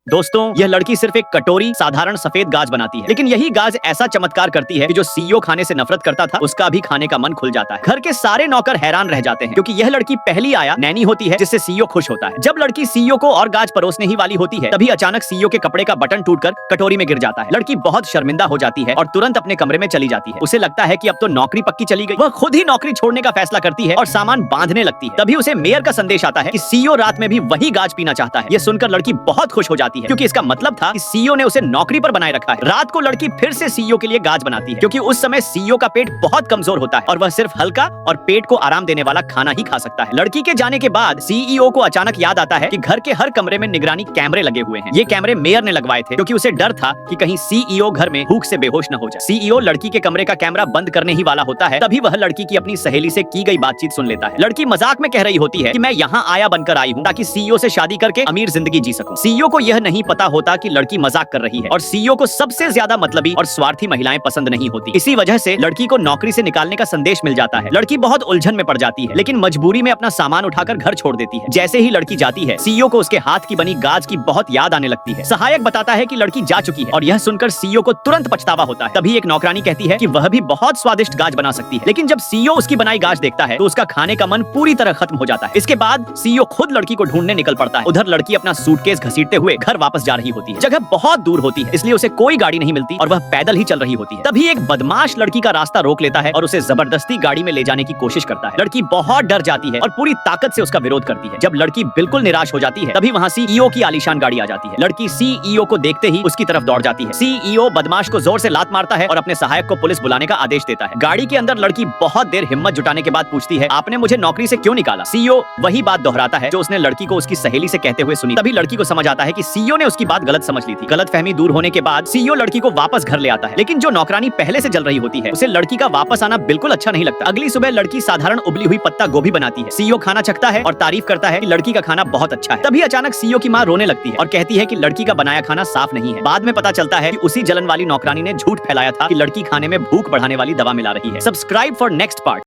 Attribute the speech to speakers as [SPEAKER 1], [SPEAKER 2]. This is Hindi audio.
[SPEAKER 1] दोस्तों, यह लड़की सिर्फ एक कटोरी साधारण सफेद गाज बनाती है, लेकिन यही गाज ऐसा चमत्कार करती है कि जो सीईओ खाने से नफरत करता था, उसका भी खाने का मन खुल जाता है। घर के सारे नौकर हैरान रह जाते हैं, क्योंकि यह लड़की पहली आया नैनी होती है, जिससे सीईओ खुश होता है। जब लड़की सीईओ को और गाज परोसने ही वाली होती है, तभी अचानक सीईओ के कपड़े का बटन टूटकर कटोरी में गिर जाता है। लड़की बहुत शर्मिंदा हो जाती है और तुरंत अपने कमरे में चली जाती है। उसे लगता है कि अब तो नौकरी पक्की चली गई। वह खुद ही नौकरी छोड़ने का फैसला करती है और सामान बांधने लगती है। तभी उसे मेयर का संदेश आता है कि सीईओ रात में भी वही गाज पीना चाहता है। यह सुनकर लड़की बहुत खुश हो जाती है, क्योंकि इसका मतलब था कि सीईओ ने उसे नौकरी पर बनाए रखा है। रात को लड़की फिर से सीईओ के लिए गाज बनाती है, क्योंकि उस समय सीईओ का पेट बहुत कमजोर होता है और वह सिर्फ हल्का और पेट को आराम देने वाला खाना ही खा सकता है। लड़की के जाने के बाद सीईओ को अचानक याद आता है कि घर के हर कमरे में निगरानी कैमरे लगे हुए हैं। ये कैमरे मेयर ने लगवाए थे, क्योंकि उसे डर था कि कहीं सीईओ घर में भूख से बेहोश न हो जाए। सीईओ लड़की के कमरे का कैमरा बंद करने ही वाला होता है, तभी वह लड़की की अपनी सहेली से की गई बातचीत सुन लेता है। लड़की मजाक में कह रही होती है कि मैं यहाँ आया बनकर आई हूँ ताकि सीईओ से शादी करके अमीर जिंदगी जी सकूं। सीईओ को यह नहीं पता होता कि लड़की मजाक कर रही है और सीईओ को सबसे ज्यादा मतलबी और स्वार्थी महिलाएं पसंद नहीं होती। इसी वजह से लड़की को नौकरी से निकालने का संदेश मिल जाता है। लड़की बहुत उलझन में पड़ जाती है, लेकिन मजबूरी में अपना सामान उठाकर घर छोड़ देती है। जैसे ही लड़की जाती है, सीईओ को उसके हाथ की बनी गाज की बहुत याद आने लगती है। सहायक बताता है कि लड़की जा चुकी है और यह सुनकर सीईओ को तुरंत पछतावा होता है। तभी एक नौकरानी कहती है कि वह भी बहुत स्वादिष्ट गाज बना सकती है, लेकिन जब सीईओ उसकी बनाई गाज देखता है तो उसका खाने का मन पूरी तरह खत्म हो जाता है। इसके बाद सीईओ खुद लड़की को ढूंढने निकल पड़ता है। उधर लड़की अपना सूटकेस घसीटते हुए घर वापस जा रही होती है। जगह बहुत दूर होती है, इसलिए उसे कोई गाड़ी नहीं मिलती और वह पैदल ही चल रही होती है। तभी एक बदमाश लड़की का रास्ता रोक लेता है और उसे जबरदस्ती गाड़ी में ले जाने की कोशिश करता है। लड़की बहुत डर जाती है और पूरी ताकत से उसका विरोध करती है। जब लड़की बिल्कुल निराश हो जाती है, तभी वहाँ सीईओ की आलीशान गाड़ी आ जाती है। लड़की सीईओ को देखते ही उसकी तरफ दौड़ जाती है। सीईओ बदमाश को जोर से लात मारता है और अपने सहायक को पुलिस बुलाने का आदेश देता है। गाड़ी के अंदर लड़की बहुत देर हिम्मत जुटाने के बाद पूछती है, आपने मुझे नौकरी से क्यों निकाला? सीईओ वही बात दोहराता है जो उसने लड़की को उसकी सहेली से कहते हुए सुनी। तभी लड़की को समझ आता है कि सीईओ ने उसकी बात गलत समझ ली थी। गलतफहमी दूर होने के बाद सीईओ लड़की को वापस घर ले आता है, लेकिन जो नौकरानी पहले से जल रही होती है, उसे लड़की का वापस आना बिल्कुल अच्छा नहीं लगता। अगली सुबह लड़की साधारण उबली हुई पत्ता गोभी बनाती है। सीईओ खाना चखता है और तारीफ करता है कि लड़की का खाना बहुत अच्छा है। तभी अचानक सीईओ की माँ रोने लगती है और कहती है कि लड़की का बनाया खाना साफ नहीं है। बाद में पता चलता है कि उसी जलन वाली नौकरानी ने झूठ फैलाया था कि लड़की खाने में भूख बढ़ाने वाली दवा मिला रही है। Subscribe for next part.